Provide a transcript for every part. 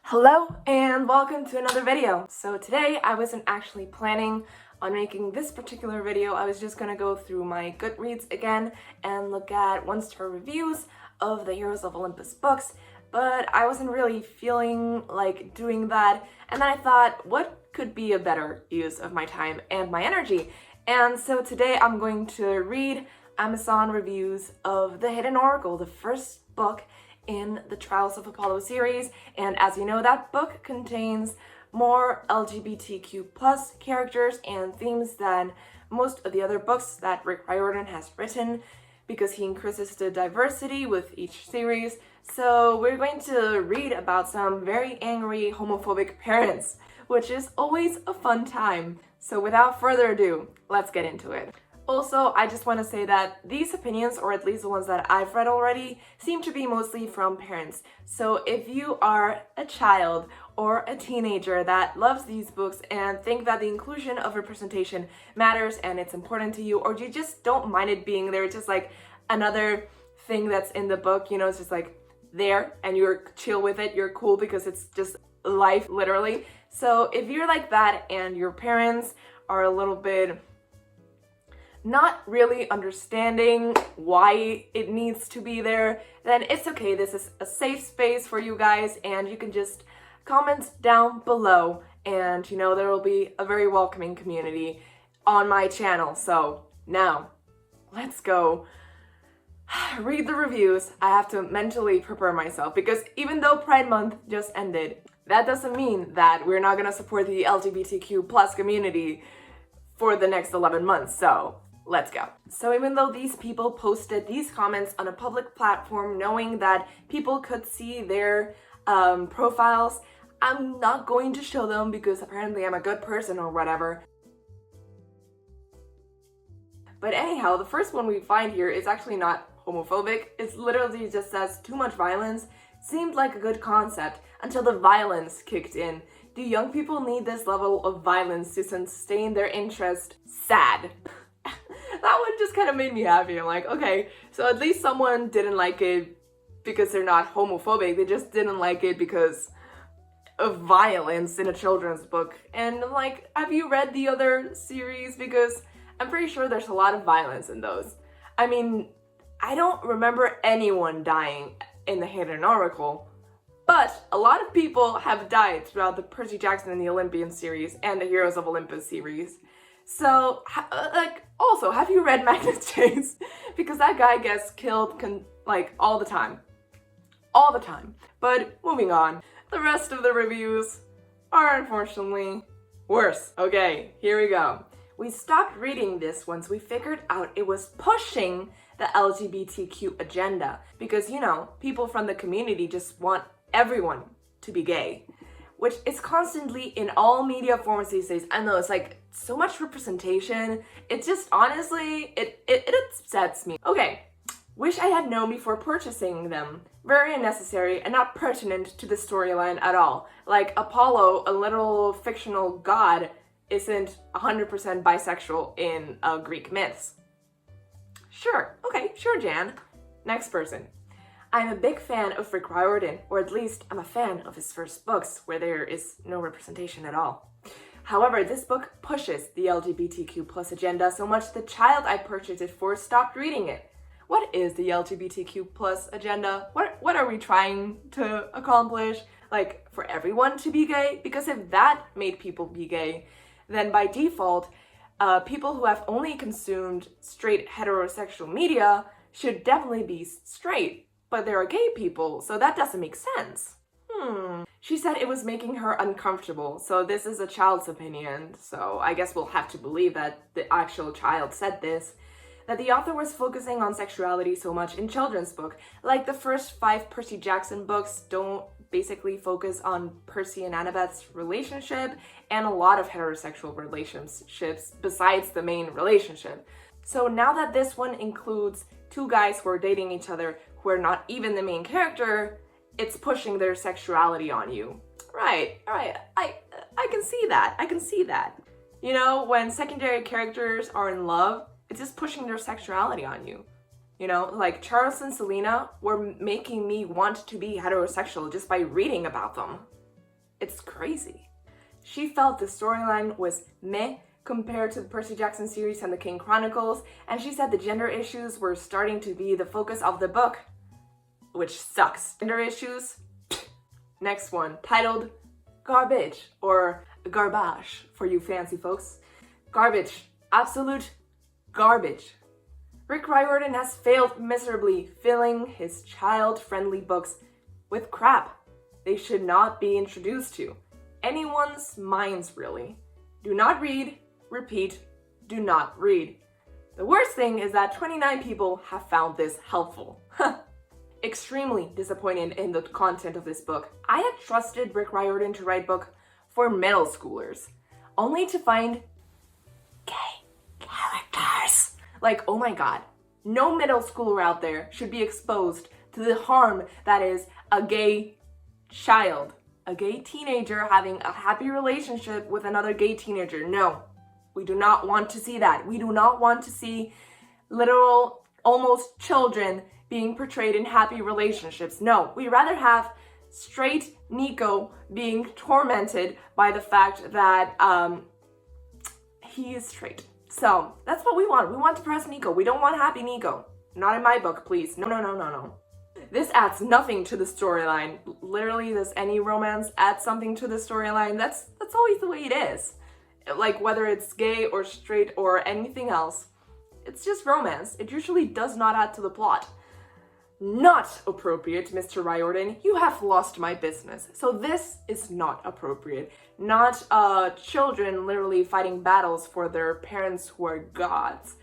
Hello and welcome to another video. So today I wasn't actually planning on making this particular video. I was just gonna go through my Goodreads again and look at one-star reviews of the Heroes of Olympus books, but I wasn't really feeling like doing that, and then I thought, what could be a better use of my time and my energy? And so today I'm going to read Amazon reviews of The Hidden Oracle, the first book in the Trials of Apollo series, and as you know, that book contains more LGBTQ plus characters and themes than most of the other books that Rick Riordan has written, because he increases the diversity with each series. So we're going to read about some very angry homophobic parents, which is always a fun time. So without further ado, let's get into it. Also, I just want to say that these opinions, or at least the ones that I've read already, seem to be mostly from parents. So if you are a child or a teenager that loves these books and think that the inclusion of representation matters and it's important to you, or you just don't mind it being there, it's just like another thing that's in the book, you know, it's just like there and you're chill with it, you're cool because it's just life, literally. So if you're like that and your parents are a little bit not really understanding why it needs to be there, then it's okay. This is a safe space for you guys, and you can just comment down below, and you know, there will be a very welcoming community on my channel. So now let's go read the reviews. I have to mentally prepare myself, because even though Pride Month just ended, that doesn't mean that we're not gonna support the LGBTQ plus community for the next 11 months. So let's go. So even though these people posted these comments on a public platform knowing that people could see their profiles, I'm not going to show them because apparently I'm a good person or whatever. But anyhow, the first one we find here is actually not homophobic. It literally just says too much violence. Seemed like a good concept until the violence kicked in. Do young people need this level of violence to sustain their interest? Sad. That one just kind of made me happy. I'm like, okay, so at least someone didn't like it because they're not homophobic. They just didn't like it because of violence in a children's book. And I'm like, have you read the other series? Because I'm pretty sure there's a lot of violence in those. I mean, I don't remember anyone dying in The Hidden Oracle, but a lot of people have died throughout the Percy Jackson and the Olympian series and the Heroes of Olympus series. So, also, have you read Magnus Chase? Because that guy gets killed, all the time. All the time. But, moving on. The rest of the reviews are, unfortunately, worse. Okay, here we go. We stopped reading this once we figured out it was pushing the LGBTQ agenda. Because, you know, people from the community just want everyone to be gay, which is constantly in all media forms these days. I know, it's like so much representation. It just, honestly, it upsets me. Okay, wish I had known before purchasing them. Very unnecessary and not pertinent to the storyline at all. Like Apollo, a literal fictional god, isn't 100% bisexual in Greek myths. Sure, okay, sure, Jan. Next person. I'm a big fan of Rick Riordan, or at least I'm a fan of his first books, where there is no representation at all. However, this book pushes the LGBTQ plus agenda so much the child I purchased it for stopped reading it. What is the LGBTQ plus agenda? What are we trying to accomplish? Like, for everyone to be gay? Because if that made people be gay, then by default, people who have only consumed straight heterosexual media should definitely be straight. But there are gay people, so that doesn't make sense. She said it was making her uncomfortable, so this is a child's opinion, so I guess we'll have to believe that the actual child said this. That the author was focusing on sexuality so much in children's book. Like the first 5 Percy Jackson books don't basically focus on Percy and Annabeth's relationship, and a lot of heterosexual relationships besides the main relationship. So now that this one includes 2 guys who are dating each other who are not even the main character, it's pushing their sexuality on you. Right, I can see that, I can see that. You know, when secondary characters are in love, it's just pushing their sexuality on you. You know, like Charles and Selena were making me want to be heterosexual just by reading about them. It's crazy. She felt the storyline was meh compared to the Percy Jackson series and the King Chronicles, and she said the gender issues were starting to be the focus of the book, which sucks. Gender issues? Next one, titled Garbage, or Garbage for you fancy folks. Garbage. Absolute garbage. Rick Riordan has failed miserably filling his child-friendly books with crap they should not be introduced to. Anyone's minds, really. Do not read, repeat, do not read. The worst thing is that 29 people have found this helpful. Extremely disappointed in the content of this book. I had trusted Rick Riordan to write a book for middle schoolers, only to find gay characters. Like, oh my god, no middle schooler out there should be exposed to the harm that is a gay child, a gay teenager having a happy relationship with another gay teenager. No, we do not want to see that. We do not want to see literal, almost children being portrayed in happy relationships. No, we'd rather have straight Nico being tormented by the fact that he is straight. So that's what we want. We want depressed Nico. We don't want happy Nico. Not in my book, please. No, no, no, no, no. This adds nothing to the storyline. Literally, does any romance add something to the storyline? That's always the way it is. Like, whether it's gay or straight or anything else, it's just romance. It usually does not add to the plot. Not appropriate, Mr. Riordan. You have lost my business. So this is not appropriate. Not children literally fighting battles for their parents who are gods.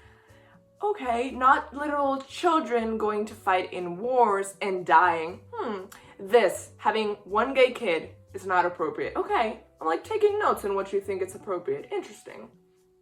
Okay, not literal children going to fight in wars and dying. This, having one gay kid, is not appropriate. Okay, I'm like taking notes on what you think is appropriate. Interesting.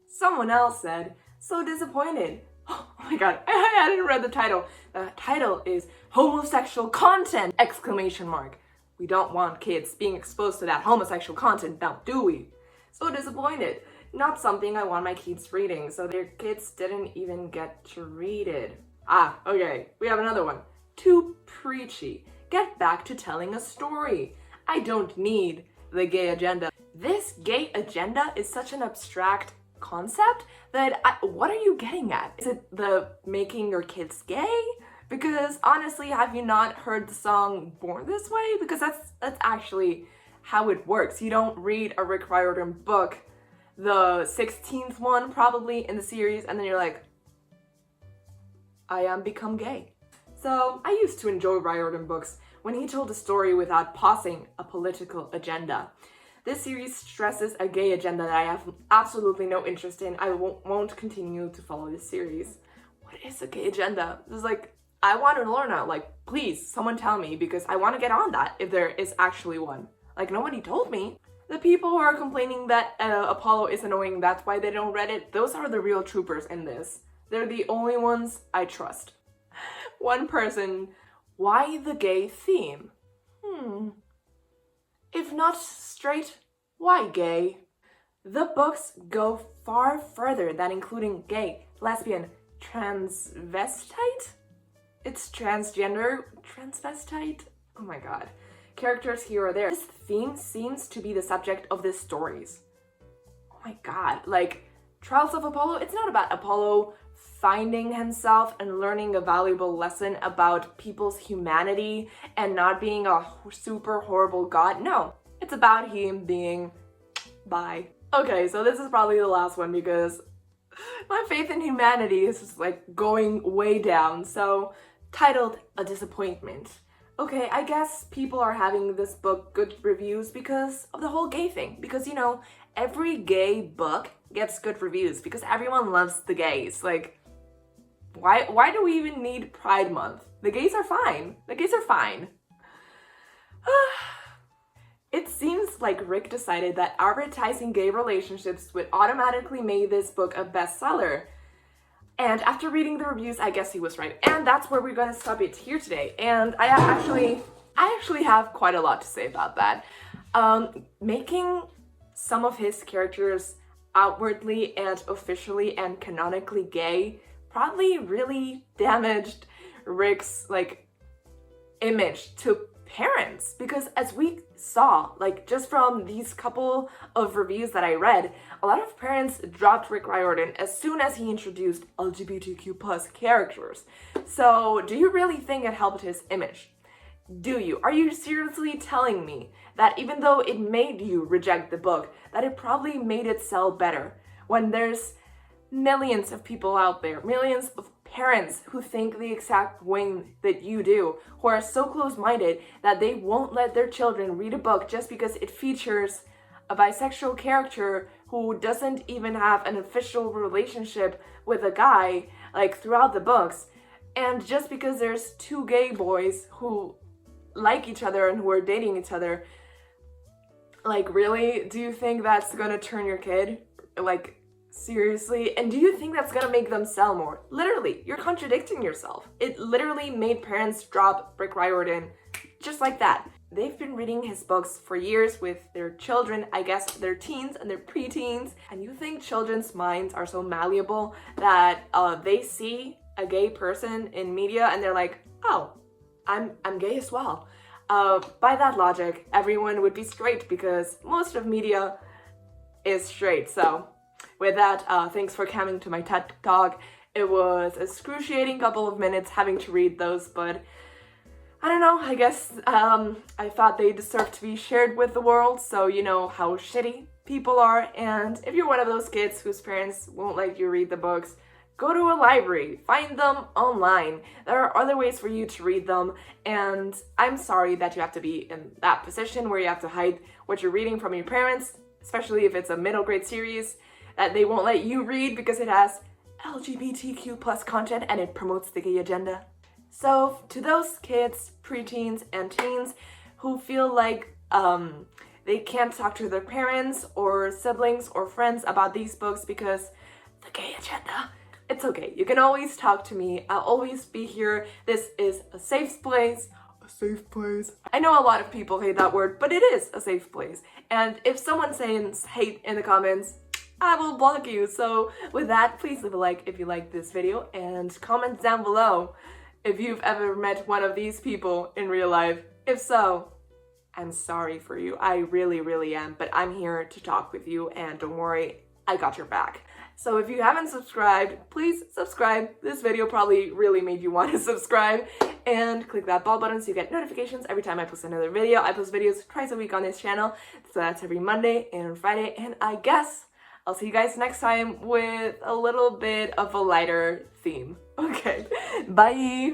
Someone else said, so disappointed. Oh my god, I hadn't read the title. The title is homosexual content! Exclamation mark. We don't want kids being exposed to that homosexual content now, do we? So disappointed. Not something I want my kids reading, so their kids didn't even get to read it. Ah, okay, we have another one. Too preachy. Get back to telling a story. I don't need the gay agenda. This gay agenda is such an abstract concept that what are you getting at? Is it the making your kids gay? Because honestly, have you not heard the song Born This Way? Because that's actually how it works. You don't read a Rick Riordan book, the 16th one probably in the series, and then you're like, I am become gay. So I used to enjoy Riordan books when he told a story without pausing a political agenda. This series stresses a gay agenda that I have absolutely no interest in. I won't continue to follow this series. What is a gay agenda? It's like, I want to learn now. Like, please, someone tell me, because I want to get on that if there is actually one. Like, nobody told me. The people who are complaining that Apollo is annoying, that's why they don't read it, those are the real troopers in this. They're the only ones I trust. One person, why the gay theme? If not straight, why gay? The books go far further than including gay, lesbian, transvestite? It's transgender, transvestite? Oh my god. Characters here or there. This theme seems to be the subject of the stories. Oh my god. Like, Trials of Apollo, it's not about Apollo finding himself and learning a valuable lesson about people's humanity and not being a super horrible god. No, it's about him being bi. Okay, so this is probably the last one because my faith in humanity is just like going way down. So, titled A Disappointment. Okay, I guess people are having this book good reviews because of the whole gay thing. Because, you know, every gay book gets good reviews because everyone loves the gays. Like, why do we even need Pride Month? The gays are fine. The gays are fine. It seems like Rick decided that advertising gay relationships would automatically make this book a bestseller. And after reading the reviews, I guess he was right. And that's where we're gonna stop it here today. And I actually have quite a lot to say about that. Making some of his characters outwardly and officially and canonically gay probably really damaged Rick's like image to parents, because as we saw, like just from these couple of reviews that I read, a lot of parents dropped Rick Riordan as soon as he introduced LGBTQ plus characters. So do you really think it helped his image? Do you? Are you seriously telling me that even though it made you reject the book, that it probably made it sell better, when there's millions of people out there, millions of parents who think the exact way that you do, who are so close-minded that they won't let their children read a book just because it features a bisexual character who doesn't even have an official relationship with a guy, like throughout the books, and just because there's two gay boys who like each other and who are dating each other. Like, really? Do you think that's gonna turn your kid? Like, seriously? And do you think that's gonna make them sell more? Literally, you're contradicting yourself. It literally made parents drop Rick Riordan just like that. They've been reading his books for years with their children, I guess their teens and their preteens, and you think children's minds are so malleable that they see a gay person in media and they're like, oh, I'm gay as well. By that logic, everyone would be straight because most of media is straight. So with that, thanks for coming to my TED Talk. It was an excruciating couple of minutes having to read those, but I don't know, I guess I thought they deserved to be shared with the world, so you know how shitty people are. And if you're one of those kids whose parents won't let you read the books, go to a library, find them online. There are other ways for you to read them, and I'm sorry that you have to be in that position where you have to hide what you're reading from your parents, especially if it's a middle grade series that they won't let you read because it has LGBTQ plus content and it promotes the gay agenda. So to those kids, preteens, and teens who feel like they can't talk to their parents or siblings or friends about these books because the gay agenda, it's okay. You can always talk to me. I'll always be here. This is a safe place. A safe place. I know a lot of people hate that word, but it is a safe place. And if someone says hate in the comments, I will block you. So with that, please leave a like if you like this video and comment down below if you've ever met one of these people in real life. If so, I'm sorry for you. I really, really am. But I'm here to talk with you, and don't worry, I got your back. So if you haven't subscribed, please subscribe. This video probably really made you want to subscribe, and click that bell button so you get notifications every time I post another video. I post videos twice a week on this channel, so that's every Monday and Friday, and I guess I'll see you guys next time with a little bit of a lighter theme. Okay, bye!